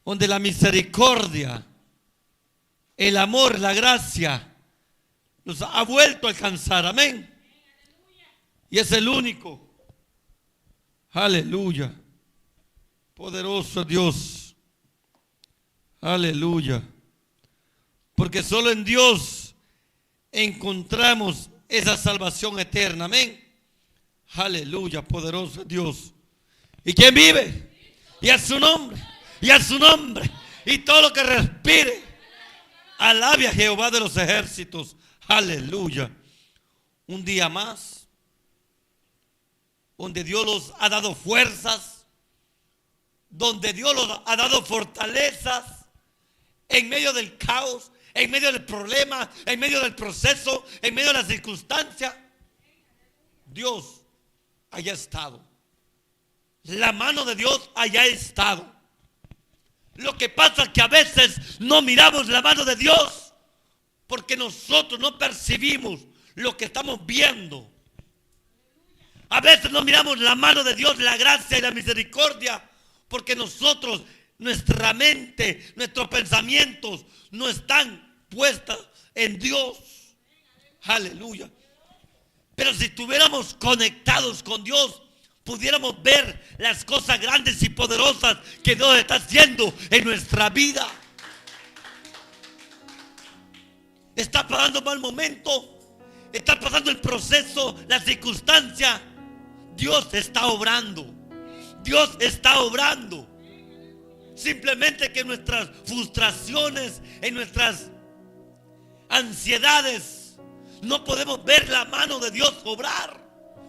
donde la misericordia, el amor, la gracia nos ha vuelto a alcanzar. Amén. Y es el único. Aleluya. Poderoso Dios. Aleluya. Porque solo en Dios encontramos esa salvación eterna. Amén. Aleluya. Poderoso Dios. ¿Y quién vive? Y a su nombre. Y a su nombre. Y todo lo que respire. Alabe a Jehová de los ejércitos. Aleluya. Un día más, donde Dios los ha dado fuerzas, donde Dios los ha dado fortalezas, en medio del caos, en medio del problema, en medio del proceso, en medio de la circunstancia. Dios haya estado. La mano de Dios haya estado. Lo que pasa es que a veces no miramos la mano de Dios porque nosotros no percibimos lo que estamos viendo. A veces no miramos la mano de Dios, la gracia y la misericordia, porque nosotros, nuestra mente, nuestros pensamientos no están puestos en Dios. Aleluya. Pero si estuviéramos conectados con Dios, pudiéramos ver las cosas grandes y poderosas que Dios está haciendo en nuestra vida. Está pasando mal momento, está pasando el proceso, la circunstancia. Dios está obrando. Dios está obrando. Simplemente que en nuestras frustraciones, en nuestras ansiedades, no podemos ver la mano de Dios obrar.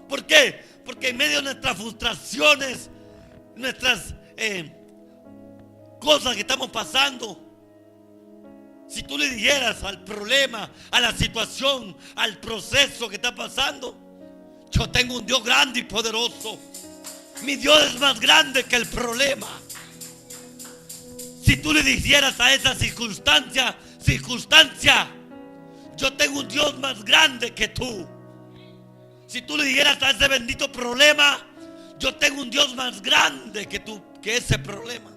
¿Por qué? Porque en medio de nuestras frustraciones, nuestras cosas que estamos pasando, si tú le dijeras al problema, a la situación, al proceso que está pasando, yo tengo un Dios grande y poderoso. Mi Dios es más grande que el problema. Si tú le dijeras a esa circunstancia, yo tengo un Dios más grande que tú. Si tú le dijeras a ese bendito problema, yo tengo un Dios más grande que tú, que ese problema.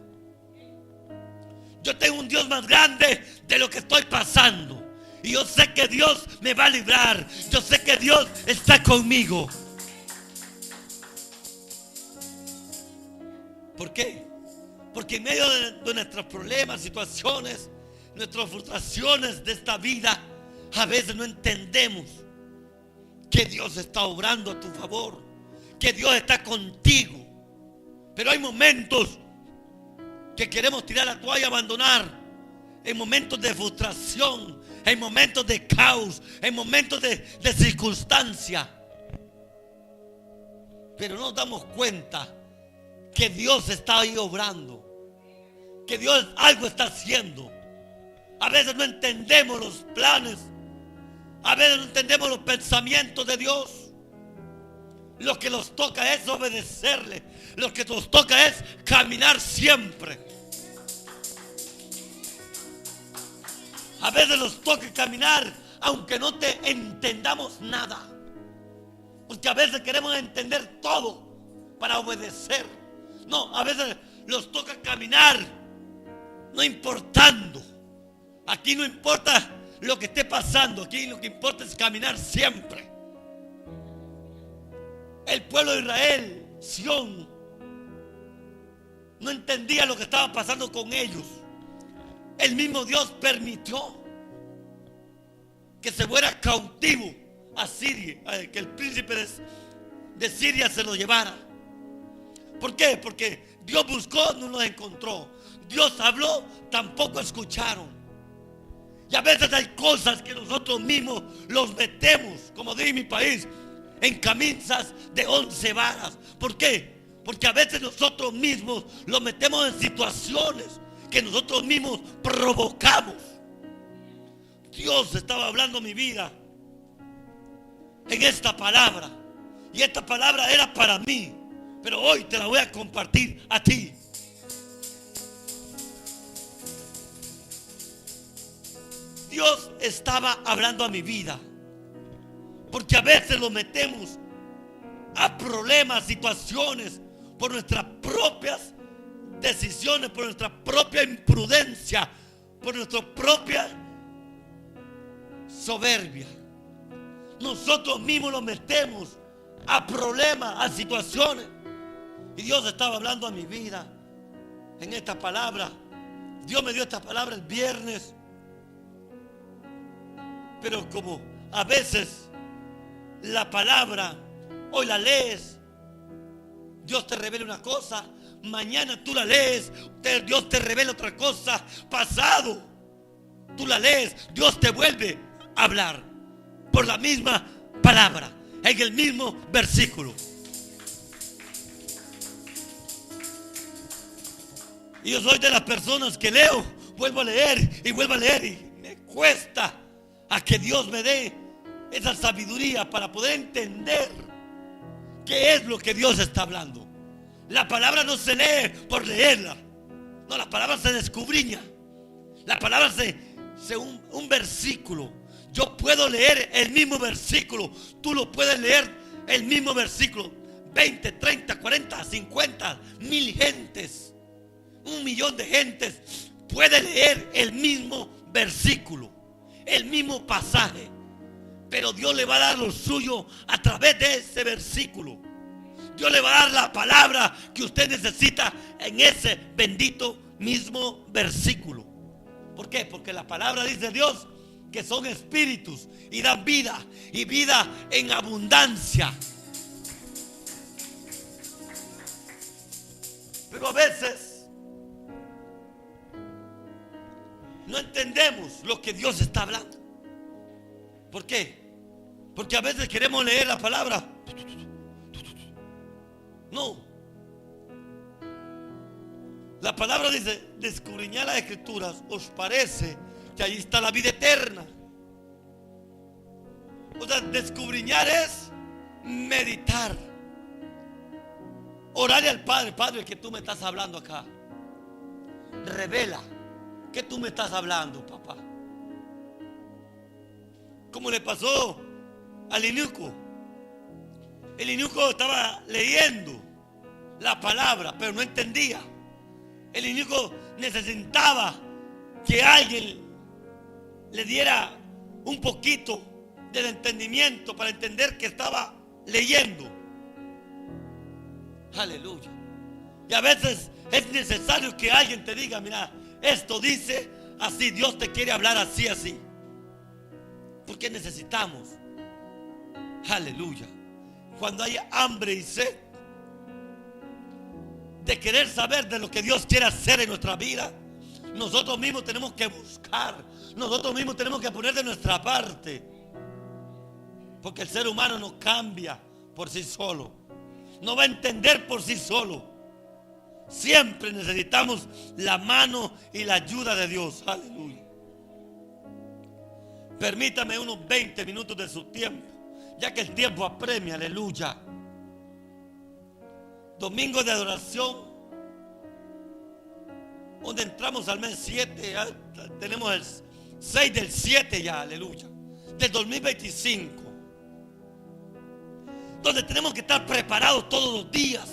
Yo tengo un Dios más grande de lo que estoy pasando. Y yo sé que Dios me va a librar. Yo sé que Dios está conmigo. ¿Por qué? Porque en medio de nuestros problemas, situaciones, nuestras frustraciones de esta vida, a veces no entendemos que Dios está obrando a tu favor, que Dios está contigo. Pero hay momentos que queremos tirar la toalla, abandonar, en momentos de frustración, en momentos de caos, en momentos de circunstancia. Pero no nos damos cuenta que Dios está ahí obrando, que Dios algo está haciendo. A veces no entendemos los planes, a veces no entendemos los pensamientos de Dios. Lo que nos toca es obedecerle. Lo que nos toca es caminar siempre. A veces nos toca caminar aunque no te entendamos nada. Porque a veces queremos entender todo para obedecer. No, a veces nos toca caminar no importando. Aquí no importa lo que esté pasando. Aquí lo que importa es caminar siempre. El pueblo de Israel, Sión, no entendía lo que estaba pasando con ellos. El mismo Dios permitió que se fuera cautivo a Siria, que el príncipe de Siria se lo llevara. ¿Por qué? Porque Dios buscó, no los encontró. Dios habló, tampoco escucharon. Y a veces hay cosas que nosotros mismos los metemos, como dice mi país, en camisas de 11 varas. ¿Por qué? Porque a veces nosotros mismos los metemos en situaciones que nosotros mismos provocamos. Dios estaba hablando a mi vida en esta palabra, y esta palabra era para mí, pero hoy te la voy a compartir a ti. Dios estaba hablando a mi vida, porque a veces lo metemos a problemas, situaciones, por nuestras propias decisiones, por nuestra propia imprudencia, por nuestra propia soberbia. Nosotros mismos nos metemos a problemas, a situaciones. Y Dios estaba hablando a mi vida en esta palabra. Dios me dio esta palabra el viernes. Pero como a veces la palabra hoy la lees, Dios te revela una cosa, mañana tú la lees, Dios te revela otra cosa, pasado tú la lees, Dios te vuelve a hablar por la misma palabra, en el mismo versículo. Y yo soy de las personas que leo, vuelvo a leer y vuelvo a leer, y me cuesta a que Dios me dé esa sabiduría para poder entender qué es lo que Dios está hablando. La palabra no se lee por leerla, no, la palabra se descubriña. La palabra un versículo. Yo puedo leer el mismo versículo, tú lo puedes leer el mismo versículo, 20, 30, 40, 50, 1000 gentes, 1.000.000 de gentes puede leer el mismo versículo, el mismo pasaje, pero Dios le va a dar lo suyo a través de ese versículo. Dios le va a dar la palabra que usted necesita en ese bendito mismo versículo. ¿Por qué? Porque la palabra dice Dios que son espíritus y dan vida, y vida en abundancia. Pero a veces no entendemos lo que Dios está hablando. ¿Por qué? Porque a veces queremos leer la palabra. No. La palabra dice: descudriñad las escrituras, os parece que ahí está la vida eterna. O sea, descudriñar es meditar, orarle al Padre: Padre, que tú me estás hablando acá, revela que tú me estás hablando, papá. Como le pasó al eunuco. El eunuco estaba leyendo la palabra, pero no entendía. El eunuco necesitaba que alguien le diera un poquito del entendimiento para entender que estaba leyendo. Aleluya. Y a veces es necesario que alguien te diga: mira, esto dice así, Dios te quiere hablar así, así. Porque necesitamos, aleluya, cuando hay hambre y sed de querer saber de lo que Dios quiere hacer en nuestra vida, nosotros mismos tenemos que buscar, nosotros mismos tenemos que poner de nuestra parte. Porque el ser humano no cambia por sí solo, no va a entender por sí solo. Siempre necesitamos la mano y la ayuda de Dios. Aleluya. Permítame unos 20 minutos de su tiempo, ya que el tiempo apremia. Aleluya. Domingo de adoración, donde entramos al mes 7, tenemos el 6 del 7 ya, aleluya, del 2025, donde tenemos que estar preparados todos los días.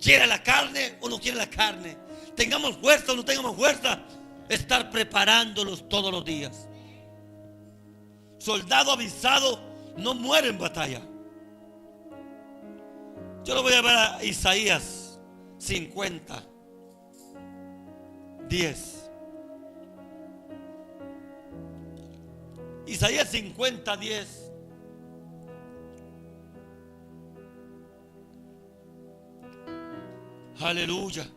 Quiera la carne o no quiera la carne, tengamos fuerza o no tengamos fuerza, estar preparándolos todos los días. Soldado avisado no muere en batalla. Yo lo voy a ver a Isaías 50, 10. Isaías 50, 10. Aleluya.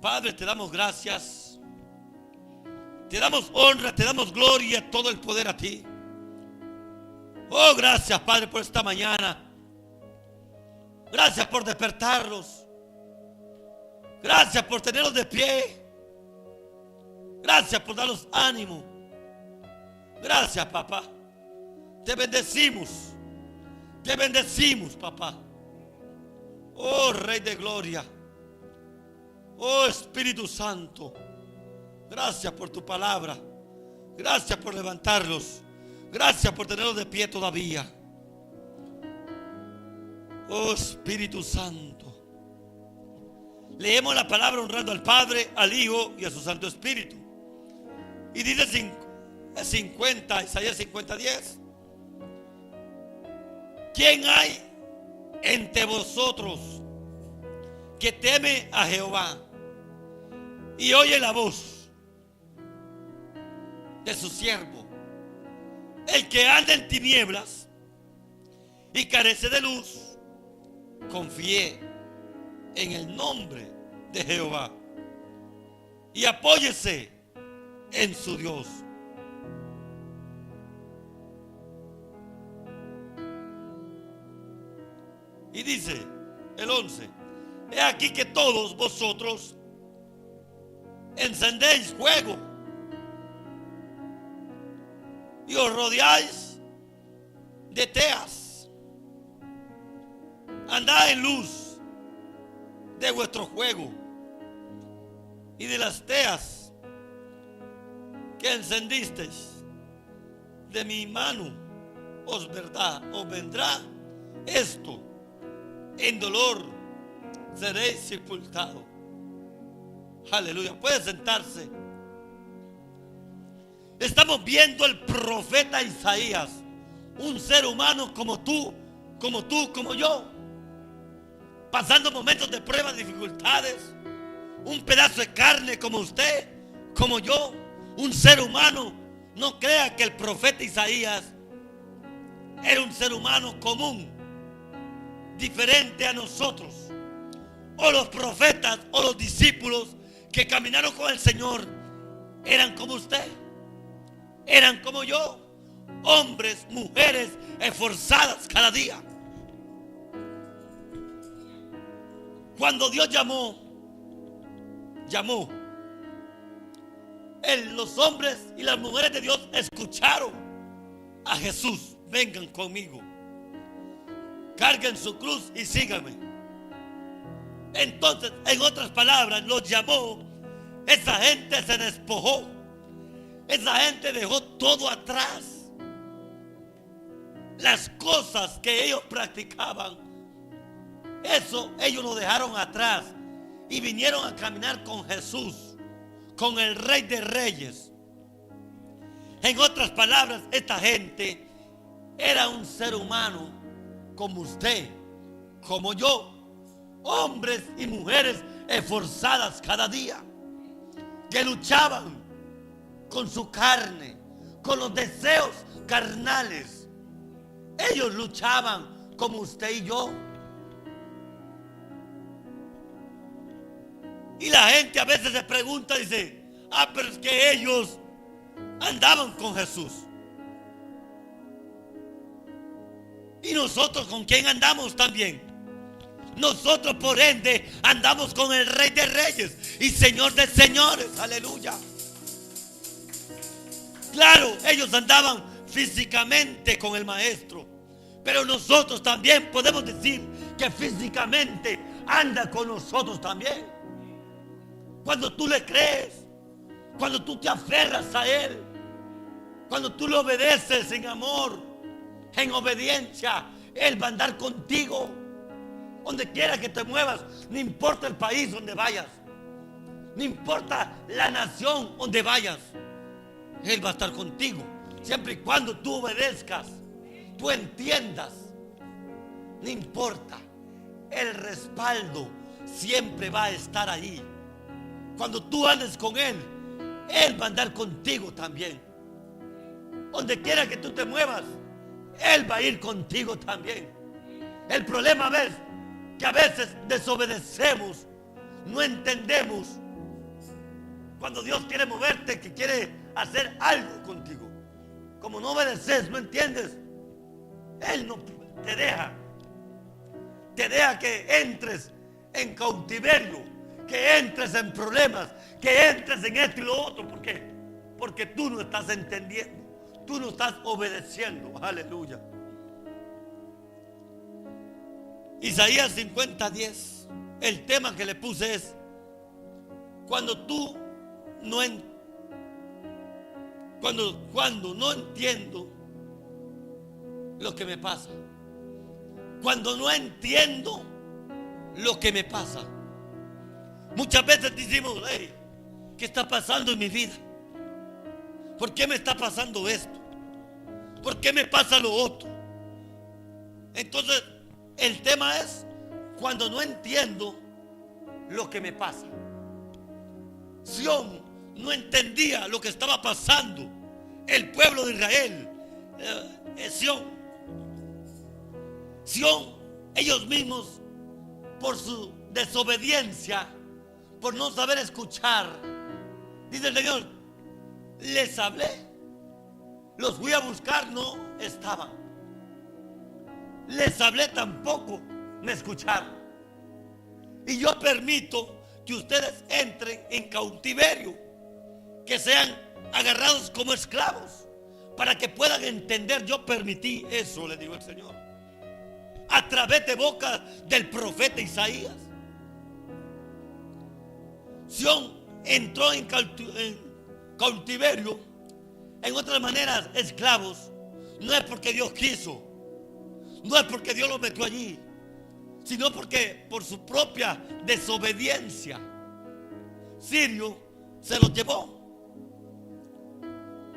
Padre, te damos gracias, te damos honra, te damos gloria, todo el poder a ti. Oh, gracias, Padre, por esta mañana. Gracias por despertarlos. Gracias por tenerlos de pie. Gracias por darnos ánimo. Gracias, papá. Te bendecimos, papá. Oh, Rey de Gloria. Oh, Espíritu Santo. Gracias por tu palabra. Gracias por levantarlos. Gracias por tenerlos de pie todavía. Oh, Espíritu Santo. Leemos la palabra honrando al Padre, al Hijo y a su Santo Espíritu. Y dice 50, Isaías 50:10. ¿Quién hay entre vosotros que teme a Jehová y oye la voz de su siervo? El que anda en tinieblas y carece de luz, confíe en el nombre de Jehová y apóyese en su Dios. Y dice el 11: he aquí que todos vosotros encendéis fuego y os rodeáis de teas. Andad en luz de vuestro fuego y de las teas que encendisteis. De mi mano os vendrá esto. En dolor seréis sepultados. Aleluya. Puede sentarse. Estamos viendo el profeta Isaías, un ser humano como tú, como yo, pasando momentos de pruebas, dificultades, un pedazo de carne como usted, como yo, un ser humano. No crea que el profeta Isaías era un ser humano común, diferente a nosotros, o los profetas o los discípulos que caminaron con el Señor eran como usted, eran como yo, hombres, mujeres esforzadas cada día. Cuando Dios llamó, los hombres y las mujeres de Dios escucharon a Jesús. Vengan conmigo, carguen su cruz y síganme. Entonces, en otras palabras, los llamó. Esa gente se despojó. Esa gente dejó todo atrás. Las cosas que ellos practicaban, eso ellos lo dejaron atrás y vinieron a caminar con Jesús, con el Rey de Reyes. En otras palabras, esta gente era un ser humano como usted, como yo, hombres y mujeres esforzadas cada día, que luchaban con su carne, con los deseos carnales. Ellos luchaban como usted y yo. Y la gente a veces se pregunta, dice: pero es que ellos andaban con Jesús. ¿Y nosotros con quién andamos también? Nosotros, por ende, andamos con el Rey de Reyes y Señor de Señores. Aleluya. Claro, ellos andaban físicamente con el Maestro, pero nosotros también podemos decir que físicamente anda con nosotros también. Cuando tú le crees, cuando tú te aferras a Él, cuando tú le obedeces en amor, en obediencia, Él va a andar contigo donde quiera que te muevas. No importa el país donde vayas, no importa la nación donde vayas, Él va a estar contigo, siempre y cuando tú obedezcas, tú entiendas. No importa, el respaldo siempre va a estar ahí. Cuando tú andes con Él, Él va a andar contigo también. Donde quiera que tú te muevas, Él va a ir contigo también. El problema es que a veces desobedecemos, no entendemos. Cuando Dios quiere moverte, que quiere hacer algo contigo, como no obedeces, no entiendes, Él no te deja. Te deja que entres en cautiverio, que entres en problemas, que entres en esto y lo otro. ¿Por qué? Porque tú no estás entendiendo, tú no estás obedeciendo. Aleluya. Isaías 50:10. El tema que le puse es: cuando tú no cuando no entiendo lo que me pasa, cuando no entiendo lo que me pasa, Muchas veces decimos, hey, ¿qué está pasando en mi vida? ¿Por qué me está pasando esto? ¿Por qué me pasa lo otro? Entonces, el tema es cuando no entiendo lo que me pasa. Sión no entendía lo que estaba pasando. El pueblo de Israel, Sión, ellos mismos, por su desobediencia, por no saber escuchar, dice el Señor, les hablé, los fui a buscar, no estaban. Les hablé, tampoco me escucharon. Y yo permito que ustedes entren en cautiverio, que sean agarrados como esclavos, para que puedan entender. Yo permití eso, le digo el Señor, a través de boca del profeta Isaías. Sión entró en cautiverio, en otras maneras, esclavos. No es porque Dios quiso, no es porque Dios los metió allí, sino porque por su propia desobediencia, Sirio se los llevó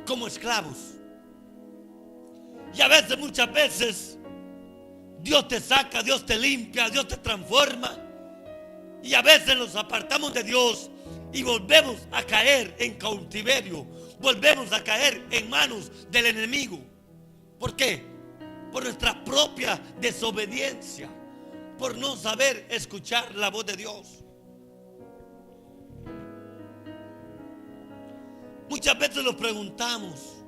como esclavos. Y a veces, muchas veces, Dios te saca, Dios te limpia, Dios te transforma. Y a veces nos apartamos de Dios y volvemos a caer en cautiverio, volvemos a caer en manos del enemigo. ¿Por qué? Por nuestra propia desobediencia, por no saber escuchar la voz de Dios. Muchas veces nos preguntamos,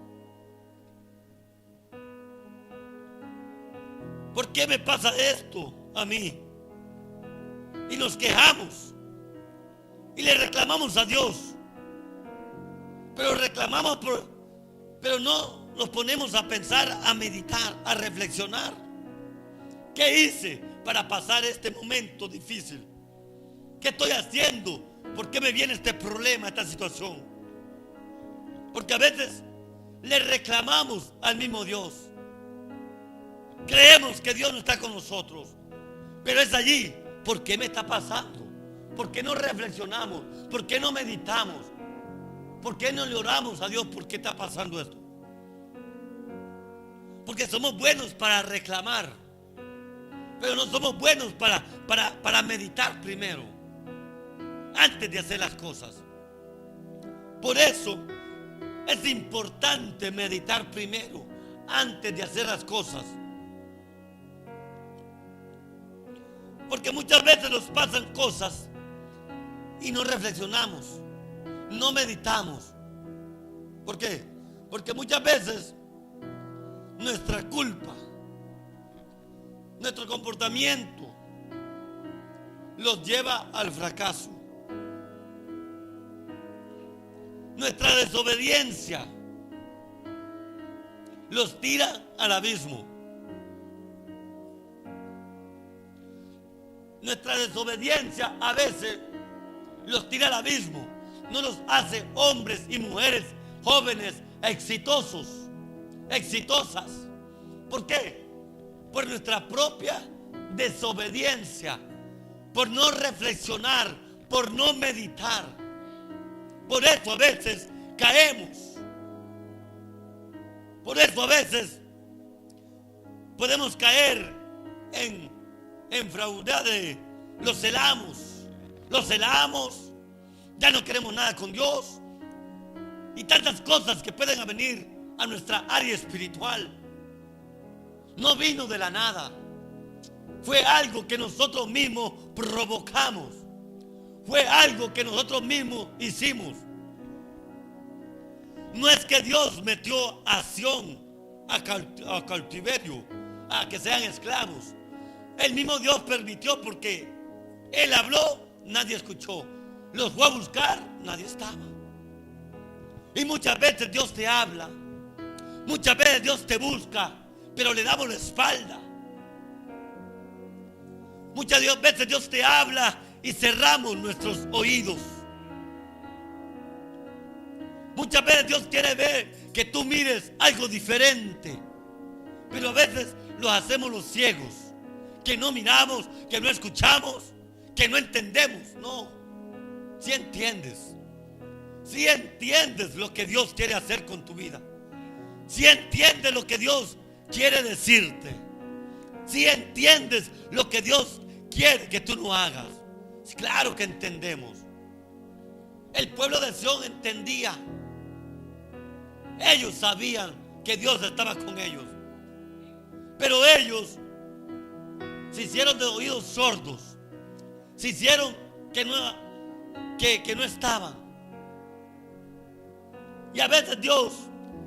¿por qué me pasa esto a mí? Y nos quejamos y le reclamamos a Dios, pero pero no nos ponemos a pensar, a meditar, a reflexionar. ¿Qué hice para pasar este momento difícil? ¿Qué estoy haciendo? ¿Por qué me viene este problema, esta situación? Porque a veces le reclamamos al mismo Dios. Creemos que Dios no está con nosotros, pero es allí. ¿Por qué me está pasando? ¿Por qué no reflexionamos? ¿Por qué no meditamos? ¿Por qué no le oramos a Dios? ¿Por qué está pasando esto? Porque somos buenos para reclamar, pero no somos buenos para meditar primero, antes de hacer las cosas. Por eso es importante meditar primero, antes de hacer las cosas. Porque muchas veces nos pasan cosas y no reflexionamos, no meditamos. ¿Por qué? Porque muchas veces nuestra culpa, nuestro comportamiento los lleva al fracaso. Nuestra desobediencia los tira al abismo. Nuestra desobediencia a veces los tira al abismo. No los hace hombres y mujeres jóvenes, exitosos, exitosas. ¿Por qué? Por nuestra propia desobediencia, por no reflexionar, por no meditar. Por eso a veces caemos. Por eso a veces podemos caer en fraudades. Los celamos, ya no queremos nada con Dios, y tantas cosas que pueden venir a nuestra área espiritual. No vino de la nada, fue algo que nosotros mismos provocamos, fue algo que nosotros mismos hicimos. No es que Dios metió a Sión a cautiverio, a que sean esclavos. El mismo Dios permitió, porque Él habló, nadie escuchó. Los fue a buscar, nadie estaba. Y muchas veces Dios te habla, muchas veces Dios te busca, pero le damos la espalda. Muchas veces Dios te habla y cerramos nuestros oídos. Muchas veces Dios quiere ver que tú mires algo diferente, pero a veces lo hacemos los ciegos, que no miramos, que no escuchamos, que no entendemos. No, Si entiendes, si entiendes lo que Dios quiere hacer con tu vida, si entiendes lo que Dios quiere decirte, si entiendes lo que Dios quiere que tú no hagas. Claro que entendemos. El pueblo de Sión entendía. Ellos sabían que Dios estaba con ellos, pero ellos se hicieron de oídos sordos, se hicieron que no estaban. Y a veces Dios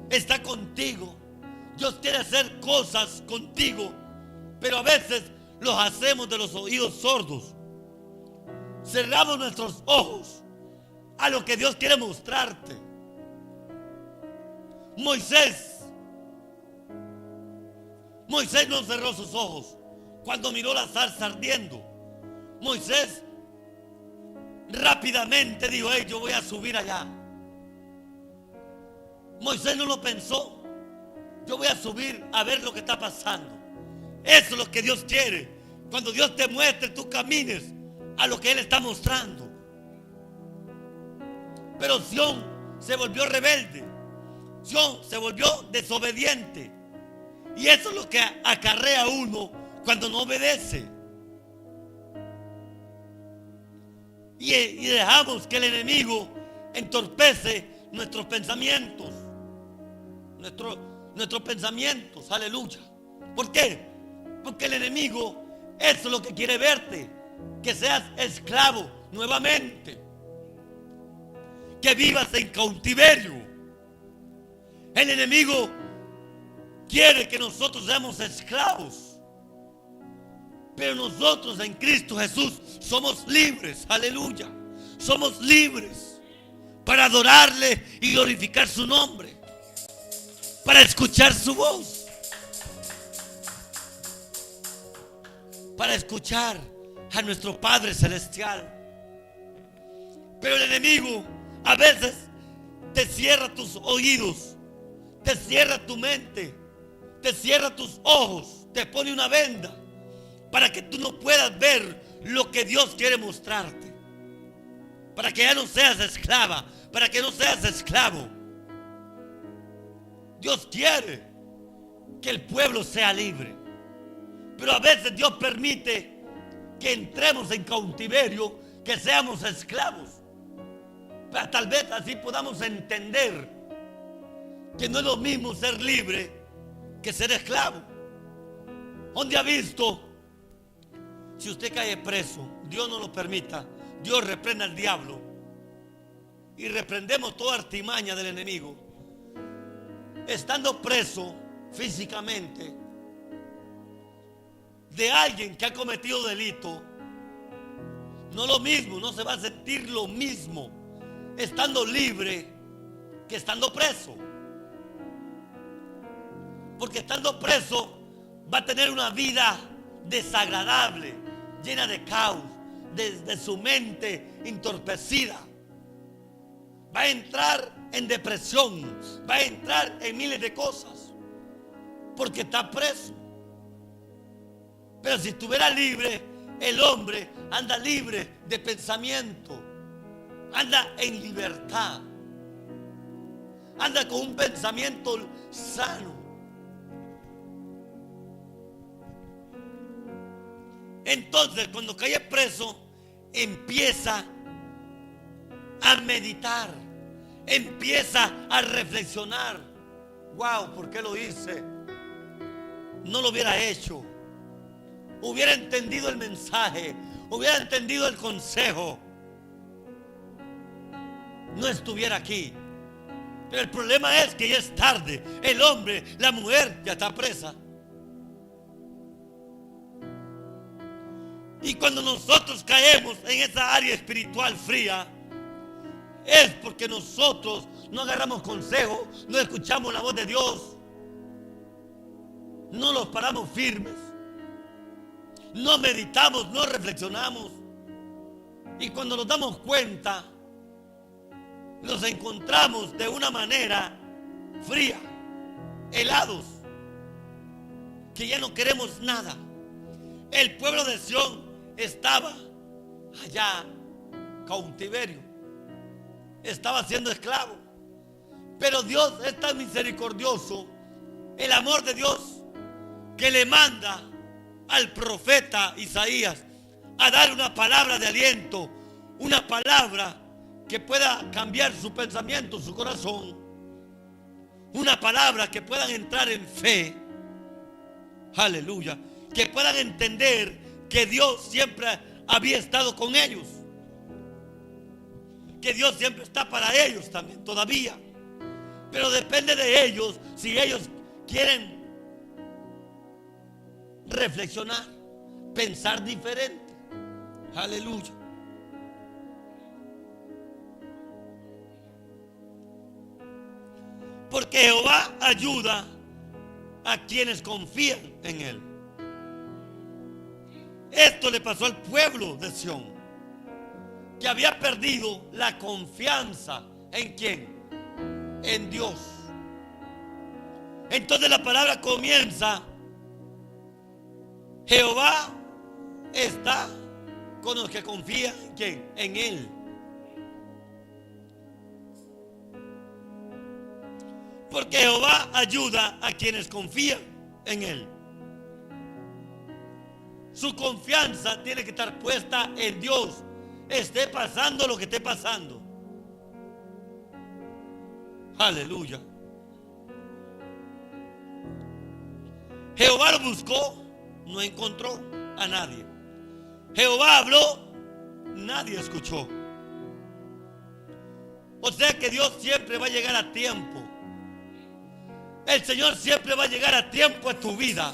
está contigo, Dios quiere hacer cosas contigo, pero a veces los hacemos de los oídos sordos. Cerramos nuestros ojos a lo que Dios quiere mostrarte. Moisés no cerró sus ojos cuando miró la zarza ardiendo. Moisés rápidamente dijo: hey, yo voy a subir allá. Moisés no lo pensó. Yo voy a subir a ver lo que está pasando. Eso es lo que Dios quiere. Cuando Dios te muestre, tú camines a lo que Él está mostrando. Pero Sión se volvió rebelde. Sión se volvió desobediente. Y eso es lo que acarrea a uno cuando no obedece. Y dejamos que el enemigo entorpece nuestros pensamientos. Nuestros pensamientos, aleluya. ¿Por qué? Porque el enemigo, eso es lo que quiere verte, que seas esclavo nuevamente, que vivas en cautiverio. El enemigo quiere que nosotros seamos esclavos, pero nosotros en Cristo Jesús somos libres, aleluya. Somos libres para adorarle y glorificar su nombre, para escuchar su voz, para escuchar a nuestro Padre Celestial. Pero el enemigo a veces te cierra tus oídos, te cierra tu mente, te cierra tus ojos, te pone una venda para que tú no puedas ver lo que Dios quiere mostrarte, para que ya no seas esclava, para que no seas esclavo. Dios quiere que el pueblo sea libre, pero a veces Dios permite que entremos en cautiverio, que seamos esclavos, para tal vez así podamos entender que no es lo mismo ser libre que ser esclavo. ¿Dónde ha visto? Si usted cae preso, Dios no lo permita, Dios reprenda al diablo y reprendemos toda artimaña del enemigo. Estando preso físicamente de alguien que ha cometido delito, no lo mismo, no se va a sentir lo mismo estando libre que estando preso. Porque estando preso va a tener una vida desagradable, llena de caos, de su mente entorpecida. Va a entrar en depresión, va a entrar en miles de cosas, porque está preso. Pero si estuviera libre, el hombre anda libre de pensamiento, anda en libertad, anda con un pensamiento sano. Entonces, cuando cae preso, empieza a meditar, empieza a reflexionar. Wow, ¿por qué lo hice? No lo hubiera hecho. Hubiera entendido el mensaje, hubiera entendido el consejo, no estuviera aquí. Pero el problema es que ya es tarde. El hombre, la mujer ya está presa. Y cuando nosotros caemos en esa área espiritual fría, es porque nosotros no agarramos consejo, no escuchamos la voz de Dios, no los paramos firmes, no meditamos, no reflexionamos. Y cuando nos damos cuenta, nos encontramos de una manera fría, helados, que ya no queremos nada. El pueblo de Sión estaba allá cautiverio. Estaba siendo esclavo. Pero Dios es tan misericordioso, el amor de Dios, que le manda al profeta Isaías a dar una palabra de aliento, una palabra que pueda cambiar su pensamiento, su corazón, una palabra que puedan entrar en fe, aleluya, que puedan entender que Dios siempre había estado con ellos, que Dios siempre está para ellos también todavía, pero depende de ellos si ellos quieren reflexionar, pensar diferente, aleluya. Porque Jehová ayuda a quienes confían en Él. Esto le pasó al pueblo de Sión, que había perdido la confianza en ¿quién? En Dios. Entonces la palabra comienza: Jehová está con los que confían en ¿quién? En Él. Porque Jehová ayuda a quienes confían en Él. Su confianza tiene que estar puesta en Dios, esté pasando lo que esté pasando. Aleluya. Jehová lo buscó, no encontró a nadie. Jehová habló, nadie escuchó. O sea que Dios siempre va a llegar a tiempo. El Señor siempre va a llegar a tiempo a tu vida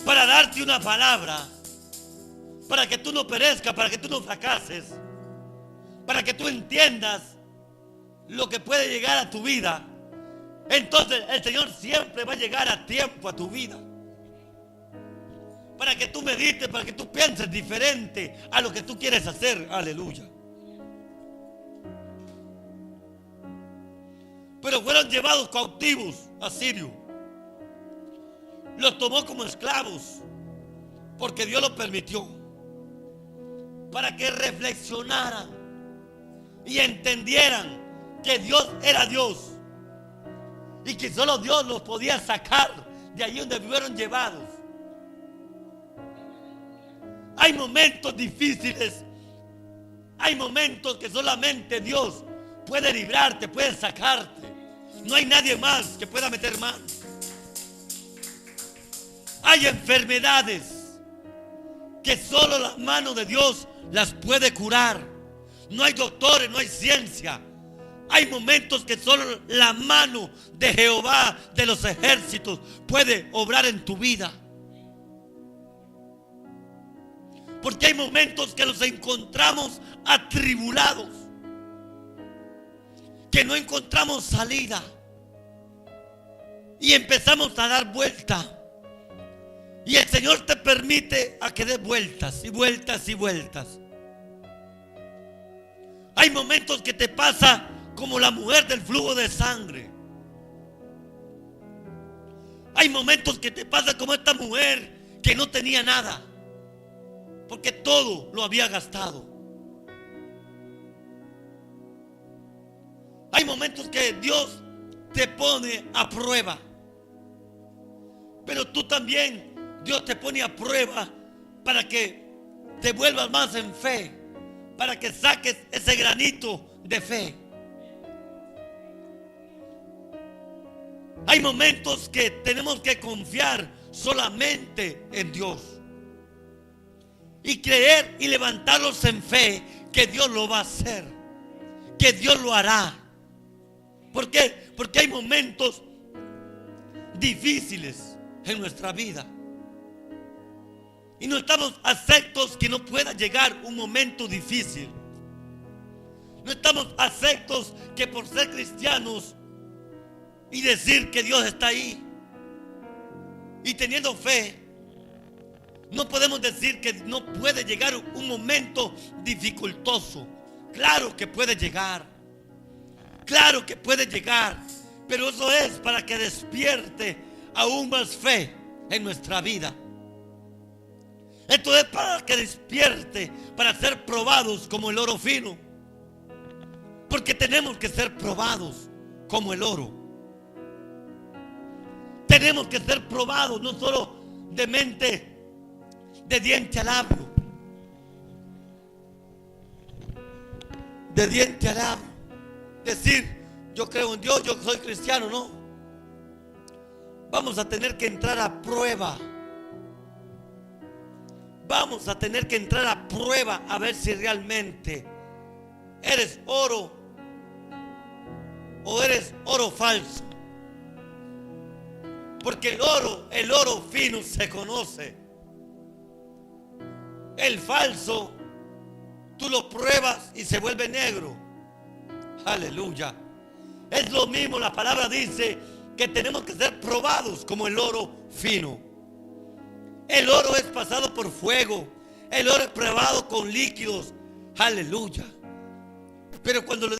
para darte una palabra, para que tú no perezcas, para que tú no fracases, para que tú entiendas lo que puede llegar a tu vida. Entonces el Señor siempre va a llegar a tiempo a tu vida, para que tú medites, para que tú pienses diferente a lo que tú quieres hacer. Aleluya. Pero fueron llevados cautivos a Sirio. Los tomó como esclavos porque Dios lo permitió, para que reflexionaran y entendieran que Dios era Dios y que solo Dios los podía sacar de allí donde fueron llevados. Hay momentos difíciles, hay momentos que solamente Dios puede librarte, puede sacarte. No hay nadie más que pueda meter mano. Hay enfermedades que solo la mano de Dios las puede curar. No hay doctores, no hay ciencia. Hay momentos que solo la mano de Jehová de los ejércitos puede obrar en tu vida. Porque hay momentos que los encontramos atribulados, que no encontramos salida y empezamos a dar vuelta, y el Señor te permite a que des vueltas y vueltas y vueltas. Hay momentos que te pasa como la mujer del flujo de sangre. Hay momentos que te pasa como esta mujer que no tenía nada, porque todo lo había gastado. Hay momentos que Dios te pone a prueba, pero tú también, Dios te pone a prueba para que te vuelvas más en fe, para que saques ese granito de fe. Hay momentos que tenemos que confiar solamente en Dios y creer y levantarlos en fe que Dios lo va a hacer, que Dios lo hará. ¿Por qué? Porque hay momentos difíciles en nuestra vida y no estamos aceptos que no pueda llegar un momento difícil. No estamos aceptos que por ser cristianos y decir que Dios está ahí y teniendo fe, no podemos decir que no puede llegar un momento dificultoso. Claro que puede llegar. Claro que puede llegar, pero eso es para que despierte aún más fe en nuestra vida. Esto es para que despierte, para ser probados como el oro fino. Porque tenemos que ser probados como el oro. Tenemos que ser probados no solo de mente, de diente a labio. De diente a labio. Decir, yo creo en Dios, yo soy cristiano, no. Vamos a tener que entrar a prueba. Vamos a tener que entrar a prueba a ver si realmente eres oro o eres oro falso. Porque el oro fino se conoce. El falso, tú lo pruebas y se vuelve negro. Aleluya. Es lo mismo, la palabra dice que tenemos que ser probados como el oro fino. El oro es pasado por fuego. El oro es probado con líquidos. Aleluya. Pero cuando le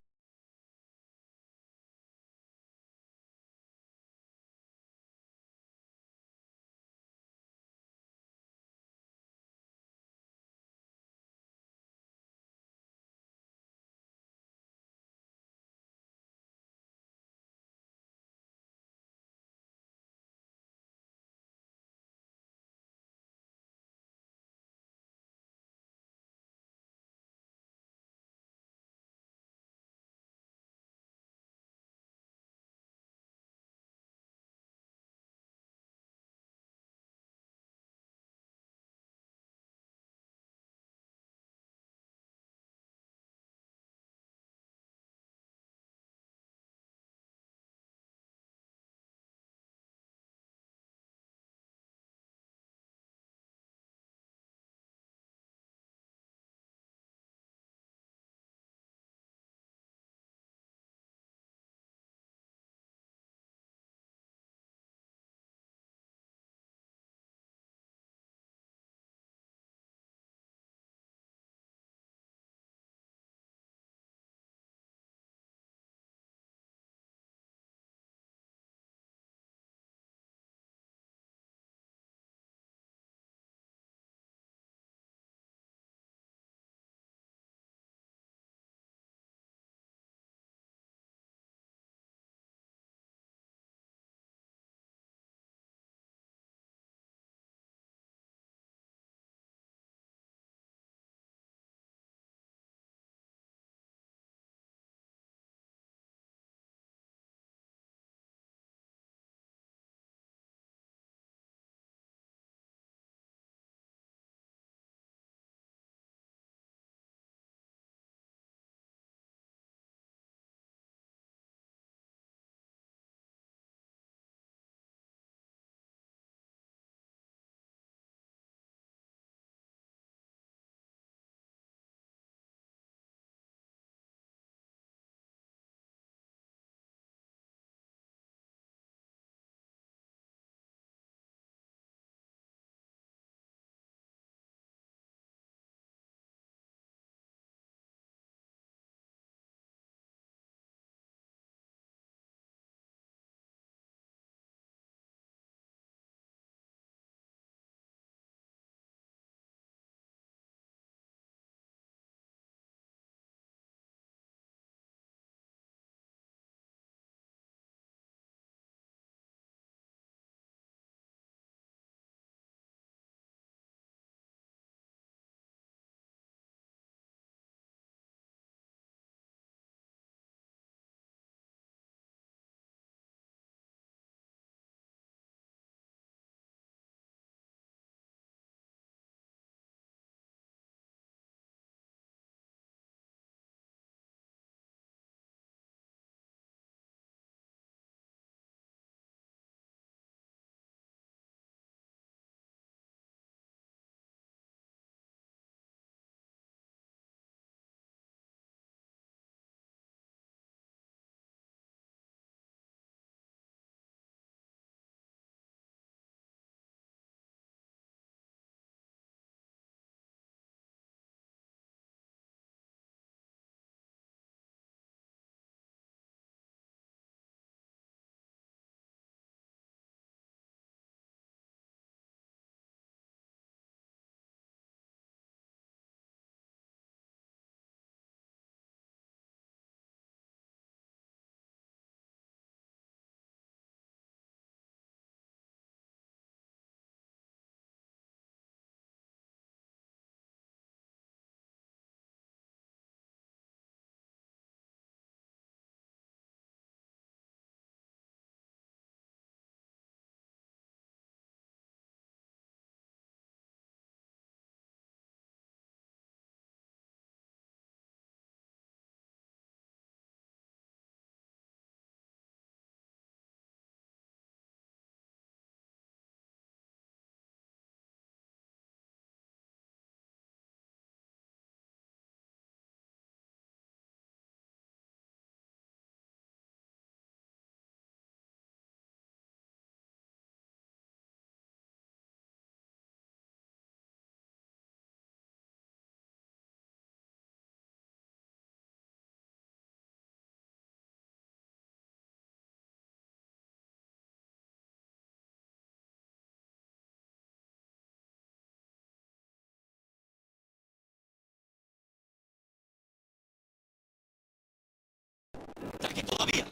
aquí todavía.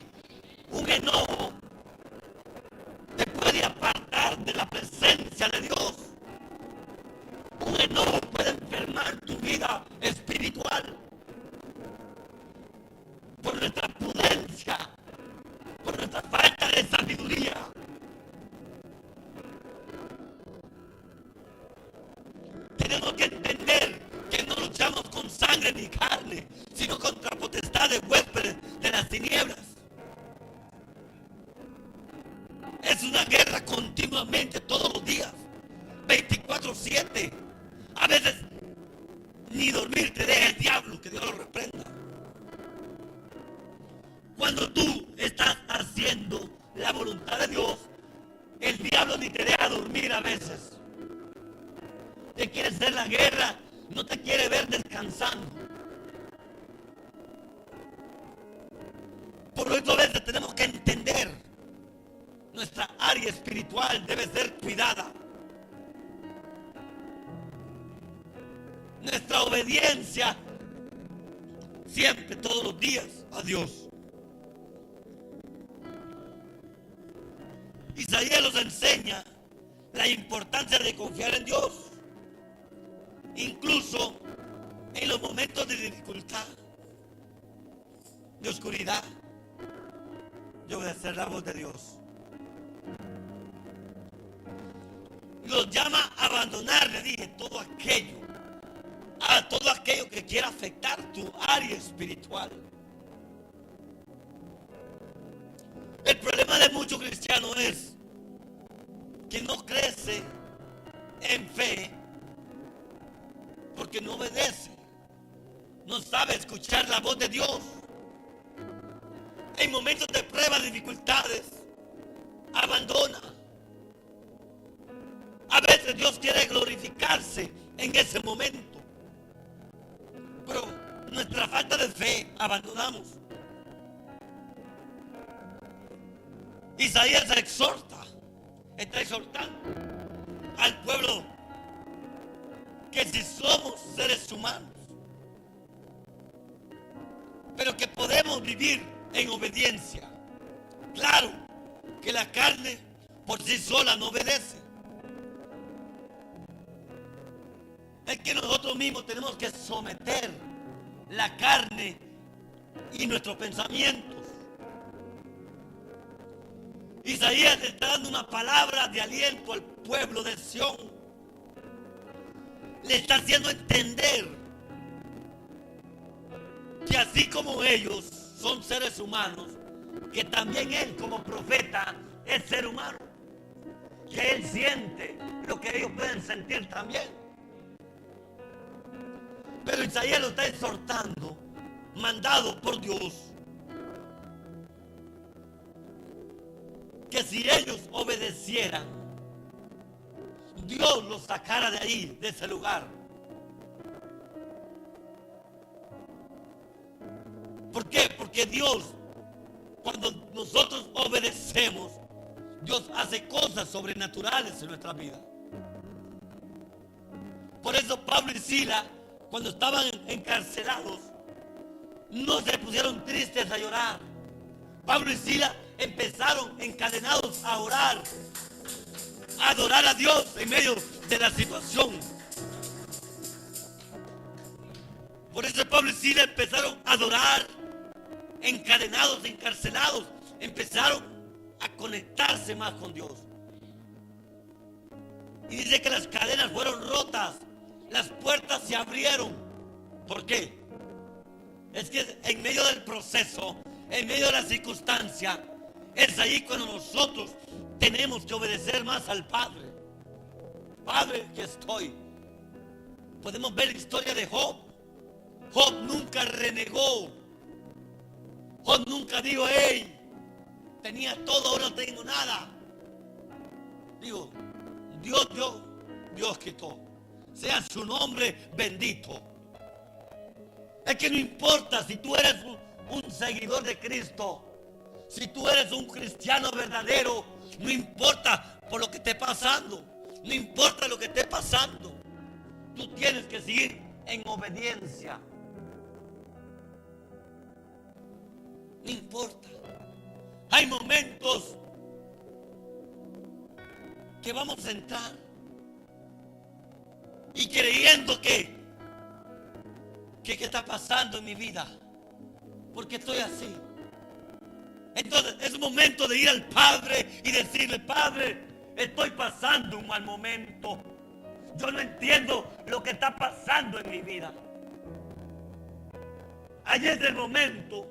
Un enojo te puede apartar de la presencia de Dios. Un enojo puede enfermar tu vida espiritual. Por nuestra prudencia, por nuestra falta de sabiduría. Tenemos que entender que no luchamos con sangre ni carne, sino contra potestades, huéspedes de las tinieblas. Es una guerra continuamente, todos los días, 24/7. A veces ni dormir te deja el diablo, que Dios lo reprenda. Cuando tú estás haciendo la voluntad de Dios, el diablo ni te deja dormir a veces. Te quiere hacer la guerra, no te quiere ver descansando. Por eso a veces tenemos que entender, nuestra área espiritual debe ser cuidada. Nuestra obediencia siempre, todos los días, a Dios. Isaías nos enseña la importancia de confiar en Dios, incluso en los momentos de dificultad, de oscuridad, de obedecer la voz de Dios. Nos llama a abandonar, le dije, todo aquello que quiera afectar tu área espiritual. El problema de muchos cristianos es que no crece en fe porque no obedece, no sabe escuchar la voz de Dios. En momentos de pruebas, dificultades, abandona. A veces Dios quiere glorificarse en ese momento, pero nuestra falta de fe abandonamos. Isaías está exhortando al pueblo que si somos seres humanos, pero que podemos vivir en obediencia. Claro que la carne por sí sola no obedece. Es que nosotros mismos tenemos que someter la carne y nuestros pensamientos. Isaías está dando una palabra de aliento al pueblo de Sión. Le está haciendo entender que así como ellos son seres humanos, que también él como profeta es ser humano, que él siente lo que ellos pueden sentir también. Pero Isaías lo está exhortando, mandado por Dios, que si ellos obedecieran, Dios los sacara de ahí, de ese lugar. ¿Por qué? Porque Dios, cuando nosotros obedecemos, Dios hace cosas sobrenaturales en nuestra vida. Por eso Pablo y Silas, cuando estaban encarcelados, no se pusieron tristes a llorar. Pablo y Silas empezaron encadenados a orar, a adorar a Dios en medio de la situación. Por eso Pablo y Silas empezaron a adorar, encadenados, encarcelados, empezaron a conectarse más con Dios. Y dice que las cadenas fueron rotas, las puertas se abrieron. ¿Por qué? Es que en medio del proceso, en medio de la circunstancia, es ahí cuando nosotros tenemos que obedecer más al Padre. Padre, que estoy. Podemos ver la historia de Job. Job nunca renegó. Job nunca dijo, hey, tenía todo, ahora no tengo nada. Digo, Dios dio, Dios quitó. Sea su nombre bendito. Es que no importa si tú eres un seguidor de Cristo, si tú eres un cristiano verdadero, no importa por lo que esté pasando, no importa lo que esté pasando, tú tienes que seguir en obediencia. No importa. Hay momentos que vamos a entrar y creyendo que ¿qué está pasando en mi vida? ¿Por qué estoy así? Entonces es momento de ir al Padre y decirle: Padre, estoy pasando un mal momento. Yo no entiendo lo que está pasando en mi vida. Ahí es el momento.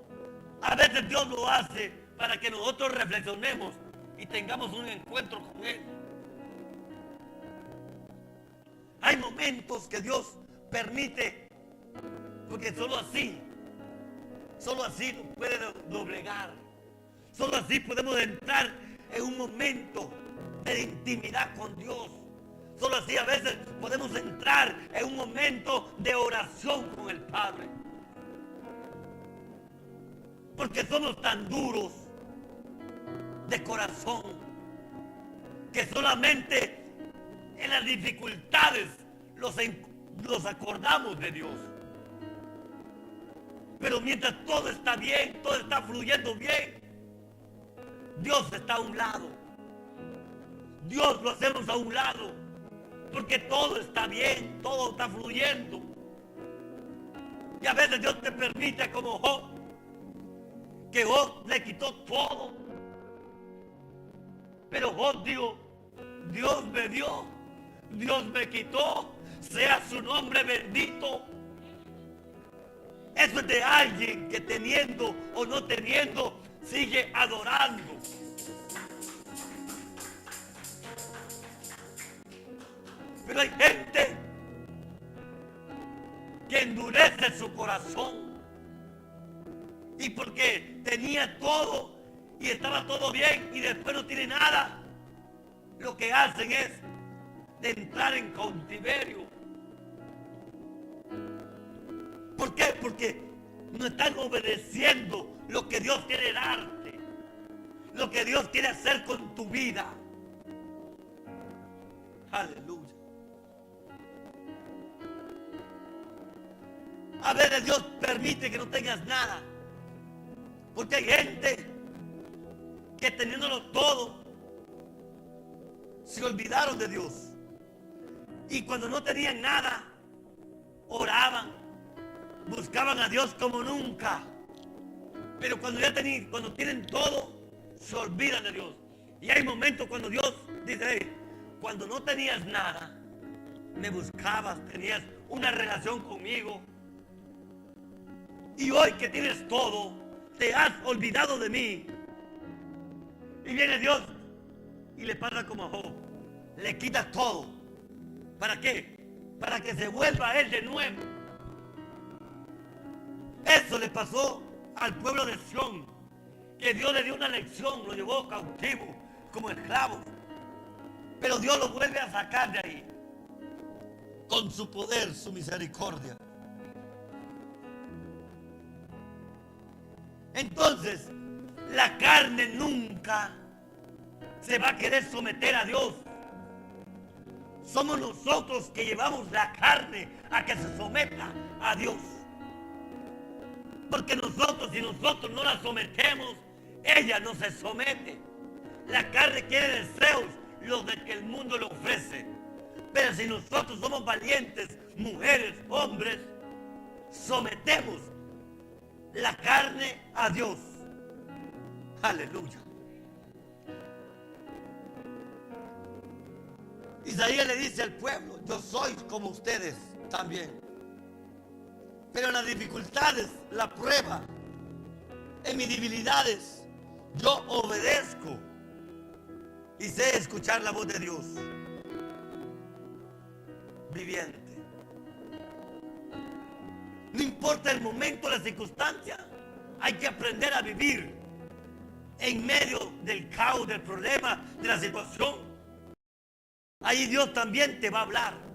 A veces Dios lo hace para que nosotros reflexionemos y tengamos un encuentro con Él. Hay momentos que Dios permite, porque solo así nos puede doblegar. Solo así podemos entrar en un momento de intimidad con Dios. Solo así a veces podemos entrar en un momento de oración con el Padre. Porque somos tan duros de corazón que solamente en las dificultades los acordamos de Dios. Pero mientras todo está bien, todo está fluyendo bien, Dios está a un lado. Dios lo hacemos a un lado, porque todo está bien, todo está fluyendo. Y a veces Dios te permite, como Job, que Job le quitó todo. Pero Job dijo: Dios me dio, Dios me quitó, sea su nombre bendito. Eso es de alguien que teniendo o no teniendo sigue adorando. Pero hay gente que endurece su corazón y porque tenía todo y estaba todo bien y después no tiene nada, lo que hacen es de entrar en cautiverio. ¿Por qué? Porque no están obedeciendo lo que Dios quiere darte, lo que Dios quiere hacer con tu vida. Aleluya. A veces Dios permite que no tengas nada, porque hay gente que teniéndolo todo se olvidaron de Dios, y cuando no tenían nada oraban, buscaban a Dios como nunca. Pero cuando tienen todo, se olvidan de Dios. Y hay momentos cuando Dios dice: hey, cuando no tenías nada, me buscabas, tenías una relación conmigo. Y hoy que tienes todo, te has olvidado de mí. Y viene Dios y le pasa como a Job, le quita todo. ¿Para qué? Para que se vuelva a él de nuevo. Eso le pasó al pueblo de Sión, que Dios le dio una lección, lo llevó cautivo como esclavo, pero Dios lo vuelve a sacar de ahí con su poder, su misericordia. Entonces, la carne nunca se va a querer someter a Dios. Somos nosotros que llevamos la carne a que se someta a Dios. Porque si nosotros no la sometemos, ella no se somete. La carne quiere deseos, los de que el mundo le ofrece. Pero si nosotros somos valientes, mujeres, hombres, sometemos la carne a Dios. Aleluya. Isaías le dice al pueblo: yo soy como ustedes también. Pero en las dificultades, la prueba, en mis debilidades, yo obedezco y sé escuchar la voz de Dios viviente. No importa el momento, la circunstancia, hay que aprender a vivir en medio del caos, del problema, de la situación. Ahí Dios también te va a hablar.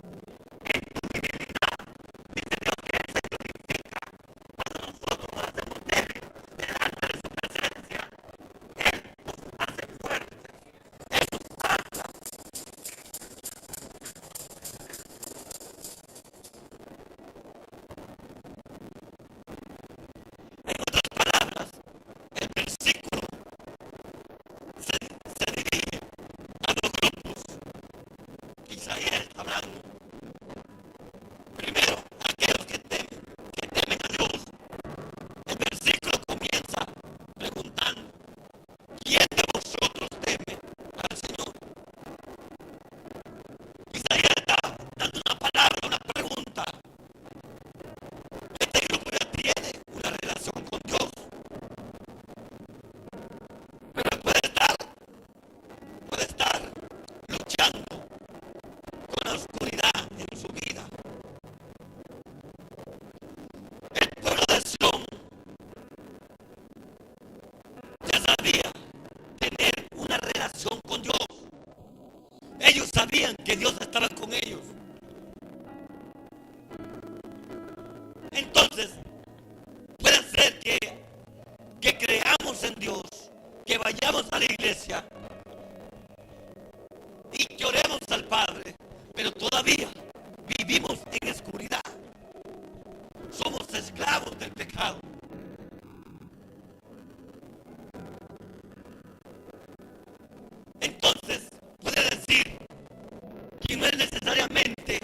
sabían que Dios estaba con ellos. Entonces, puede ser que creamos en Dios, que vayamos a la iglesia y que oremos al Padre, pero todavía vivimos en oscuridad. Somos esclavos del pecado. Entonces, puede decir que no es necesariamente,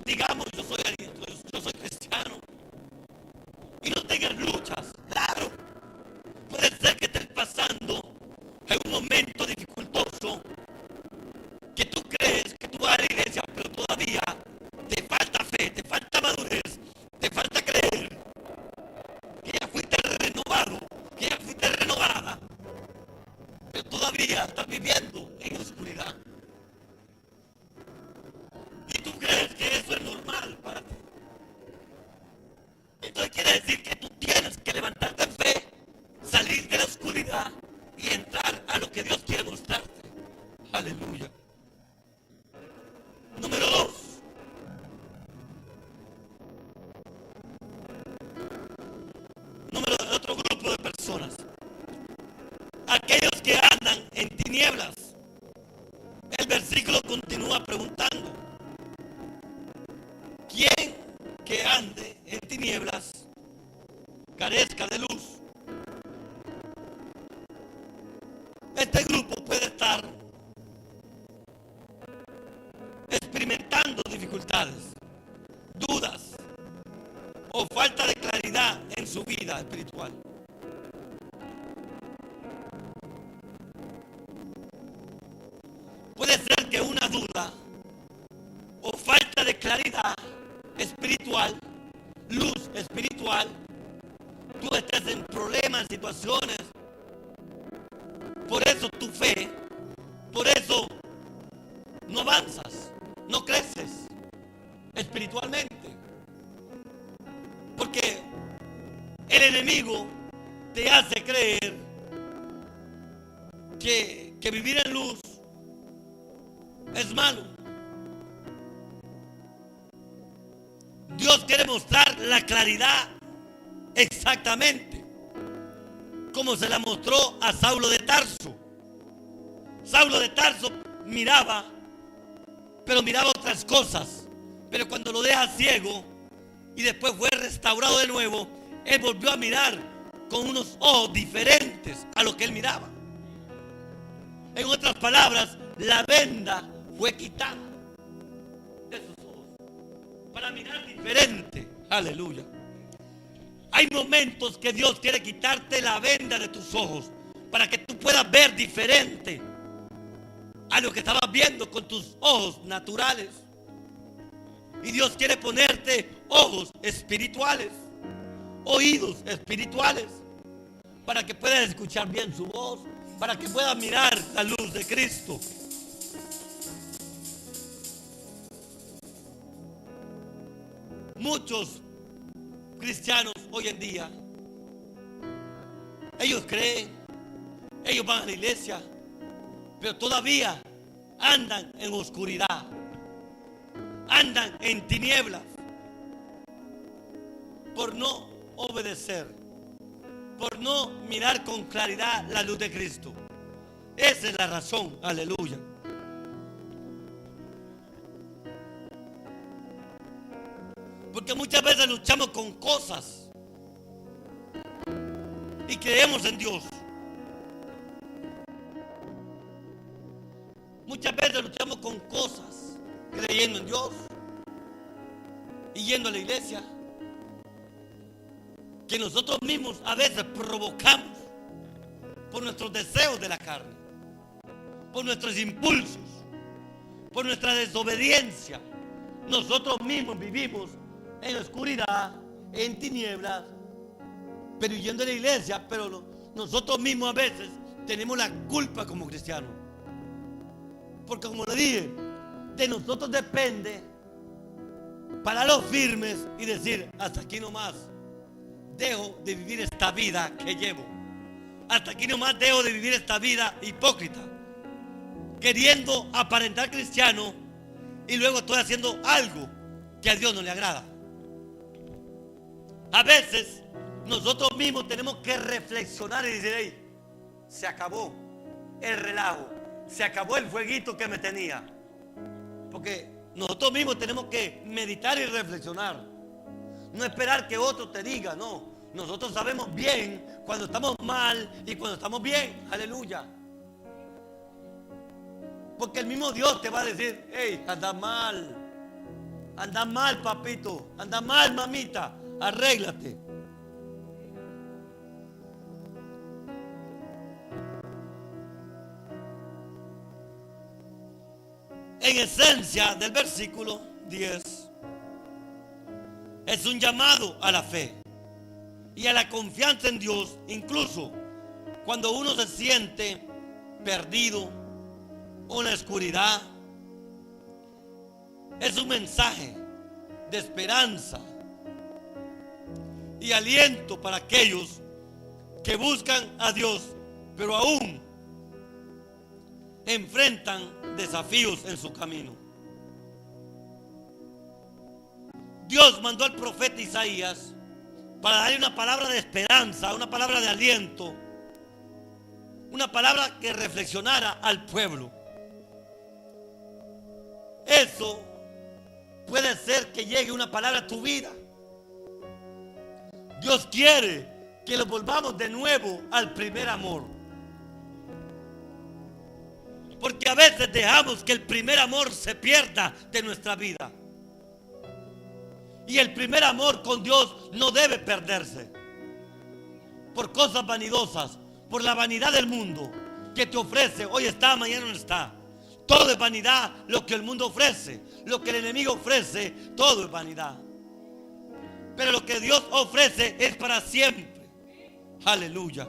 digamos, yo soy cristiano y no tengas luchas. Claro, puede ser que estés pasando en un momento dificultoso, que tú crees que tú vas a la iglesia, pero todavía te falta fe, te falta madurez, te falta creer que ya fuiste renovado, que ya fuiste renovada, pero todavía estás viviendo en oscuridad. Y tú crees que eso es normal para ti. Entonces quiere decir que tú tienes que levantarte en fe, salir de la oscuridad y entrar a lo que Dios quiere mostrarte. Aleluya. Número 2. Otro grupo de personas. Aquellos que andan en tinieblas. El versículo continúa preguntando: ¿quién que ande en tinieblas carezca de luz? Este grupo puede estar experimentando dificultades, dudas o falta de claridad en su vida espiritual. Puede ser que una duda o falta de claridad espiritual, luz espiritual, tú estés en problemas, situaciones. Por eso tu fe, por eso no avanzas, no creces espiritualmente. Porque el enemigo te hace creer que vivir en luz es malo. Dios quiere mostrar la claridad exactamente como se la mostró a Saulo de Tarso. Saulo de Tarso miraba, pero miraba otras cosas. Pero cuando lo deja ciego y después fue restaurado de nuevo, él volvió a mirar con unos ojos diferentes a lo que él miraba. En otras palabras, la venda fue quitada de sus ojos para mirar diferente. Aleluya. Hay momentos que Dios quiere quitarte la venda de tus ojos para que tú puedas ver diferente a lo que estabas viendo con tus ojos naturales. Y Dios quiere ponerte ojos espirituales, oídos espirituales, para que puedas escuchar bien su voz, para que puedas mirar la luz de Cristo. Muchos cristianos hoy en día, ellos creen, ellos van a la iglesia, pero todavía andan en oscuridad, andan en tinieblas, por no obedecer, por no mirar con claridad la luz de Cristo. Esa es la razón, aleluya. Porque muchas veces luchamos con cosas y creemos en Dios. Muchas veces luchamos con cosas creyendo en Dios y yendo a la iglesia, que nosotros mismos a veces provocamos por nuestros deseos de la carne, por nuestros impulsos, por nuestra desobediencia. Nosotros mismos vivimos en la oscuridad, en tinieblas, pero yendo a la iglesia, pero nosotros mismos a veces tenemos la culpa como cristianos. Porque como le dije, de nosotros depende pararlos firmes y decir: hasta aquí nomás dejo de vivir esta vida que llevo. Hasta aquí nomás dejo de vivir esta vida hipócrita, queriendo aparentar cristiano, y luego estoy haciendo algo que a Dios no le agrada. A veces nosotros mismos tenemos que reflexionar y decir: hey, se acabó el relajo, se acabó el fueguito que me tenía. Porque nosotros mismos tenemos que meditar y reflexionar. No esperar que otro te diga, no. Nosotros sabemos bien cuando estamos mal y cuando estamos bien. Aleluya. Porque el mismo Dios te va a decir: hey, anda mal, papito, anda mal, mamita, arréglate. En esencia del versículo 10 es un llamado a la fe y a la confianza en Dios, incluso cuando uno se siente perdido o en la oscuridad. Es un mensaje de esperanza y aliento para aquellos que buscan a Dios, pero aún enfrentan desafíos en su camino. Dios mandó al profeta Isaías para darle una palabra de esperanza, una palabra de aliento, una palabra que reflexionara al pueblo. Eso puede ser que llegue una palabra a tu vida. Dios quiere que lo volvamos de nuevo al primer amor. Porque a veces dejamos que el primer amor se pierda de nuestra vida. Y el primer amor con Dios no debe perderse por cosas vanidosas, por la vanidad del mundo que te ofrece. Hoy está, mañana no está. Todo es vanidad lo que el mundo ofrece. Lo que el enemigo ofrece, todo es vanidad. Pero lo que Dios ofrece es para siempre. Aleluya.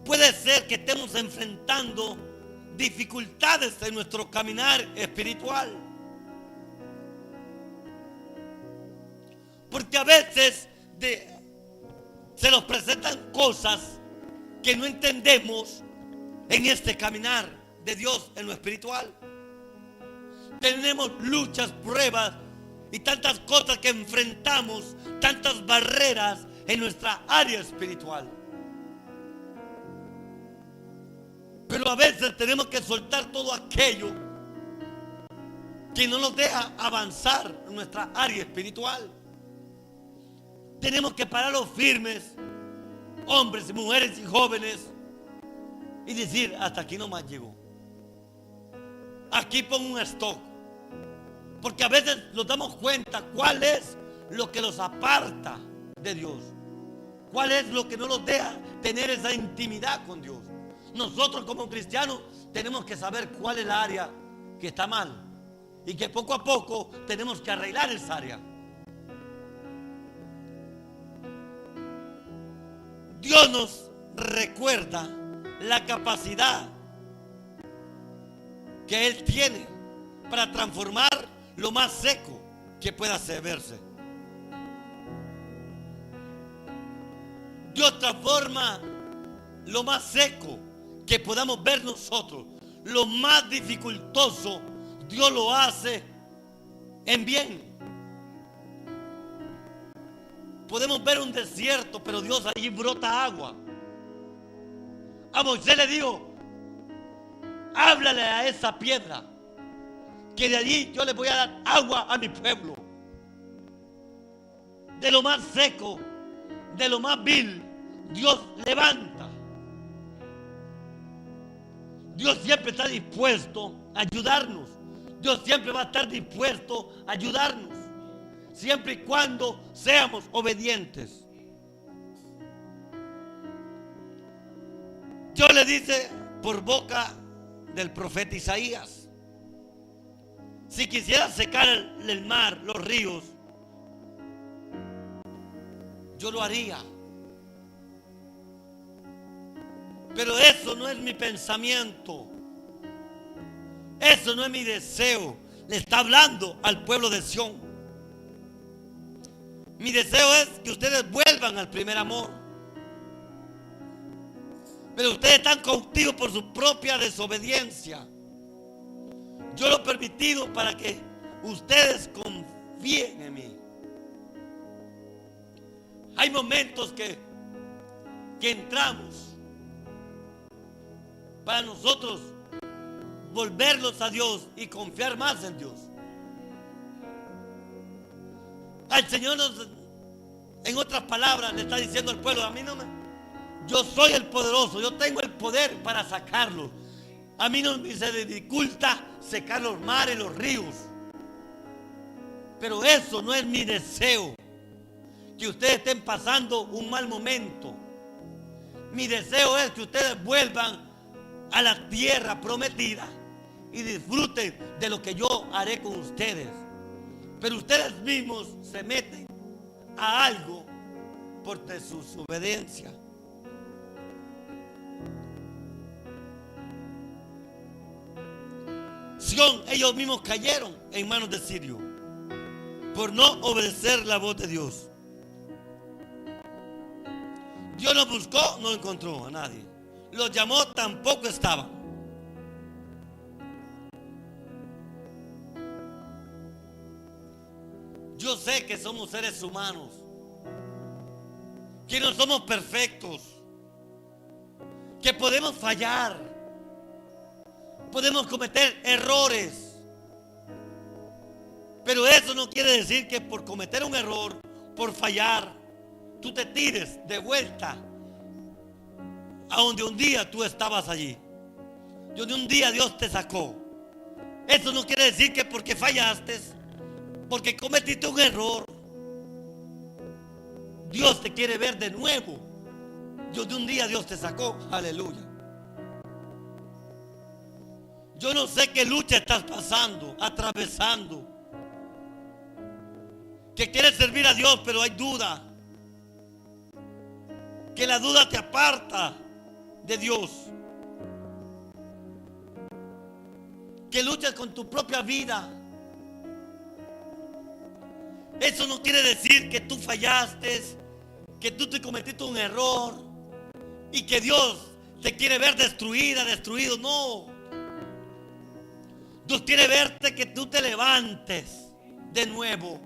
Puede ser que estemos enfrentando dificultades en nuestro caminar espiritual. Porque a veces se nos presentan cosas que no entendemos en este caminar de Dios en lo espiritual. Tenemos luchas, pruebas y tantas cosas que enfrentamos, tantas barreras en nuestra área espiritual. Pero a veces tenemos que soltar todo aquello que no nos deja avanzar en nuestra área espiritual. Tenemos que pararlos firmes, hombres, mujeres y jóvenes, y decir: hasta aquí nomás llegó. Aquí pongo un stop. Porque a veces nos damos cuenta cuál es lo que los aparta de Dios. Cuál es lo que no nos deja tener esa intimidad con Dios. Nosotros como cristianos tenemos que saber cuál es la área que está mal y que poco a poco tenemos que arreglar esa área. Dios nos recuerda la capacidad que Él tiene para transformar lo más seco que pueda verse. Dios transforma lo más seco que podamos ver nosotros, lo más dificultoso, Dios lo hace en bien. Podemos ver un desierto, pero Dios allí brota agua. A Moisés le dijo: háblale a esa piedra, que de allí yo le voy a dar agua a mi pueblo. De lo más seco, de lo más vil, Dios levanta. Dios siempre está dispuesto a ayudarnos. Dios siempre va a estar dispuesto a ayudarnos, siempre y cuando seamos obedientes. Dios le dice por boca del profeta Isaías: si quisiera secar el mar, los ríos, yo lo haría. Pero eso no es mi pensamiento. Eso no es mi deseo. Le está hablando al pueblo de Sión. Mi deseo es que ustedes vuelvan al primer amor. Pero ustedes están cautivos por su propia desobediencia. Yo lo he permitido para que ustedes confíen en mí. Hay momentos que entramos para nosotros volverlos a Dios y confiar más en Dios. Al Señor en otras palabras, le está diciendo al pueblo: a mí no me, yo soy el poderoso, yo tengo el poder para sacarlos. A mí no se me dificulta secar los mares, los ríos. Pero eso no es mi deseo, que ustedes estén pasando un mal momento. Mi deseo es que ustedes vuelvan a la tierra prometida y disfruten de lo que yo haré con ustedes. Pero ustedes mismos se meten a algo por desobediencia. Sión, ellos mismos cayeron en manos de Sirio por no obedecer la voz de Dios. Dios los buscó, no encontró a nadie. Los llamó, tampoco estaban. Yo sé que somos seres humanos, que no somos perfectos, que podemos fallar, podemos cometer errores. Pero eso no quiere decir que por cometer un error, por fallar, tú te tires de vuelta a donde un día tú estabas allí, donde un día Dios te sacó. Eso no quiere decir que porque fallaste, porque cometiste un error, Dios te quiere ver de nuevo, donde un día Dios te sacó. Aleluya. Yo no sé qué lucha estás pasando, atravesando, que quieres servir a Dios, pero hay duda, que la duda te aparta de Dios, que luchas con tu propia vida. Eso no quiere decir que tú fallaste, que tú te cometiste un error y que Dios te quiere ver destruida, destruido. No. Dios quiere verte que tú te levantes de nuevo.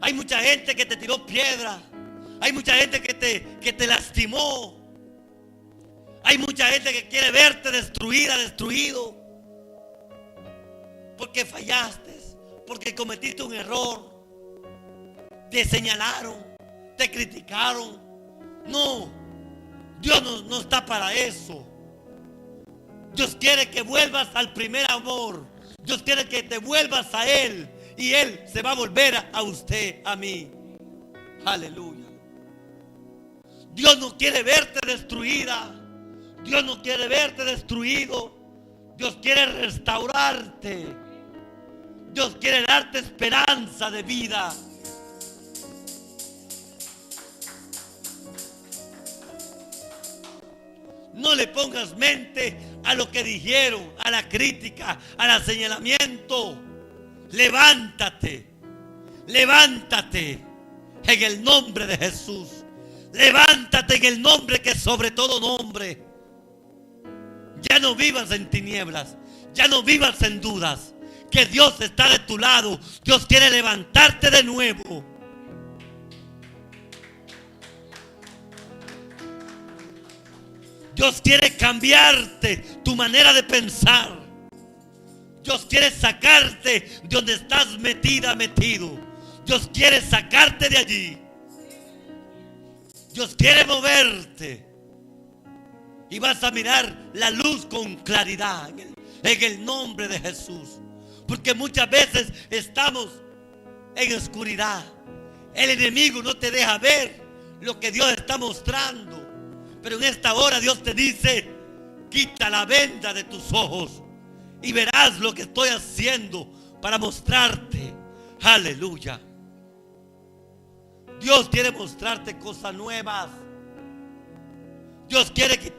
Hay mucha gente que te tiró piedra. Hay mucha gente que te lastimó. Hay mucha gente que quiere verte destruida, destruido. Porque fallaste, porque cometiste un error. Te señalaron, te criticaron. No, Dios no está para eso. Dios quiere que vuelvas al primer amor. Dios quiere que te vuelvas a Él. Y Él se va a volver a usted, a mí. Aleluya. Dios no quiere verte destruida. Dios no quiere verte destruido. Dios quiere restaurarte. Dios quiere darte esperanza de vida. No le pongas mente a lo que dijeron, a la crítica, al señalamiento. Levántate, levántate en el nombre de Jesús. Levántate en el nombre que es sobre todo nombre. Ya no vivas en tinieblas, ya no vivas en dudas, que Dios está de tu lado. Dios quiere levantarte de nuevo. Dios quiere cambiarte tu manera de pensar. Dios quiere sacarte de donde estás metida, metido. Dios quiere sacarte de allí. Dios quiere moverte. Y vas a mirar la luz con claridad en el nombre de Jesús. Porque muchas veces estamos en oscuridad. El enemigo no te deja ver lo que Dios está mostrando. Pero en esta hora Dios te dice: quita la venda de tus ojos y verás lo que estoy haciendo para mostrarte. Aleluya. Dios quiere mostrarte cosas nuevas. Dios quiere quitar